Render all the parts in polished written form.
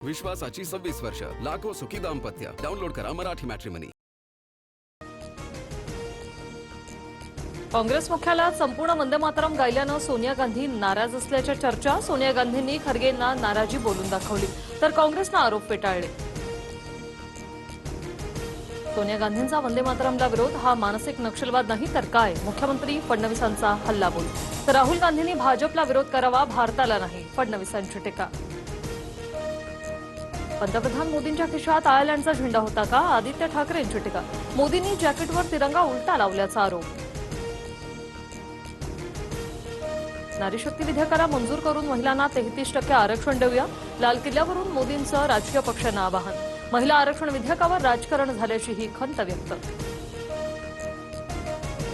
विश्वासाची 26 वर्ष, लाखो सुखी दाम्पत्य. डाउनलोड करा मराठी मॅट्रिमनी. काँग्रेस मुख्यालयात संपूर्ण वंदे मातरम गायल्यानं सोनिया गांधी नाराज असल्याच्या चर्चा. सोनिया गांधींनी खरगेंना नाराजी बोलून दाखवली, तर काँग्रेसनं आरोप फेटाळले. सोनिया गांधींचा वंदे मातरमला विरोध हा मानसिक नक्षलवाद नाही तर काय? मुख्यमंत्री फडणवीसांचा हल्लाबोल. तर राहुल गांधींनी भाजपला विरोध करावा, भारताला नाही, फडणवीसांची टीका. पंतप्रधान मोदींच्या खिशात आयर्लंडचा झेंडा होता का? आदित्य ठाकरेंची टीका. मोदींनी जॅकेटवर तिरंगा उलटा लावल्याचा आरोप. नारीशक्ती विधेयकाला मंजूर करून महिलांना 33% आरक्षण देऊया. लाल किल्ल्यावरून मोदींचं राजकीय पक्षांना आवाहन. महिला आरक्षण विधेयकावर राजकारण झाल्याची ही खंत व्यक्त.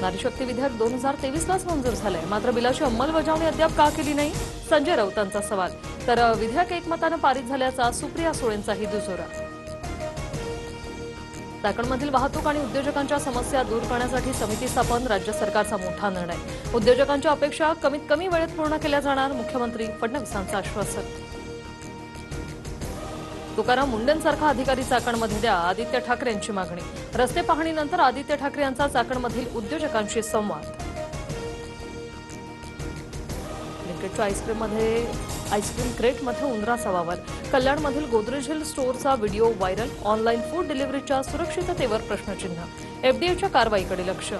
नारीशक्ती विधेयक 2023लाच मंजूर झालंय, मात्र बिलाची अंमलबजावणी अद्याप का केली नाही? संजय राऊतांचा सवाल. तर विधेयक एकमतानं पारित झाल्याचा सुप्रिया सुळेंचाही दुजोरा. चाकणमधील वाहतूक आणि उद्योजकांच्या समस्या दूर करण्यासाठी समिती स्थापन, राज्य सरकारचा मोठा निर्णय. उद्योजकांच्या अपेक्षा कमीत कमी वेळेत पूर्ण केल्या जाणार, मुख्यमंत्री फडणवीसांचं आश्वासन. तुकाराम मुंडेंसारखा अधिकारी चाकणमध्ये द्या, आदित्य ठाकरेंची मागणी. रस्ते पाहणीनंतर आदित्य ठाकरे यांचा चाकणमधील उद्योजकांशी संवाद. लिंकेटच्या आईस्क्रीम क्रेटमध्ये उंदराचा वावर. कल्याणमधील गोदरेज हिल स्टोअरचा व्हिडिओ व्हायरल. ऑनलाईन फूड डिलिव्हरीच्या सुरक्षिततेवर प्रश्नचिन्ह. एफडीएच्या कारवाईकडे लक्ष.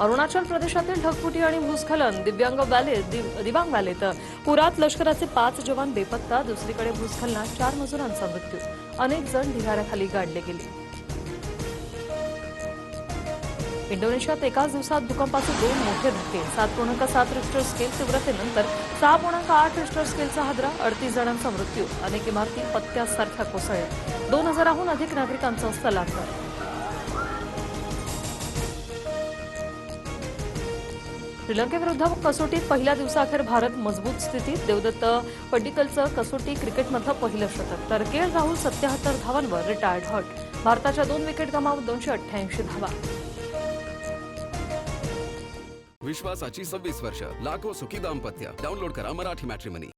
अरुणाचल प्रदेशातील ढगफुटी आणि भूस्खलन. दिबांग व्हॅलीत पुरात लष्कराचे 5 जवान बेपत्ता. दुसरीकडे भूस्खलनात 4 मजुरांचा मृत्यू. अनेक जण ढिगाऱ्याखाली गाडले गेले. इंडोनेशियात एकाच दिवसात भूकंपाचे 2 मोठे धक्के. 7.7 रिक्टर स्केल तीव्रतेनंतर 6.8 रिक्टर स्केलचा हादरा. 38 जणांचा मृत्यू. अनेक इमारती पत्त्यासारख्या कोसळल्या. 2000हून अधिक नागरिकांचं स्थलांतर. श्रीलंकेविरुद्ध कसोटीत पहिल्या दिवसाअखेर भारत मजबूत स्थितीत. देवदत्त पड्डीकलचं कसोटी क्रिकेटमधलं पहिलं शतक. तर राहुल 77 धावांवर रिटायर्ड हट. भारताच्या 2 विकेट गमावत 288 धावा. विश्वासाची 26 वर्ष, लाखो सुखी दाम्पत्य. डाउनलोड करा मराठी मॅट्रिमनी.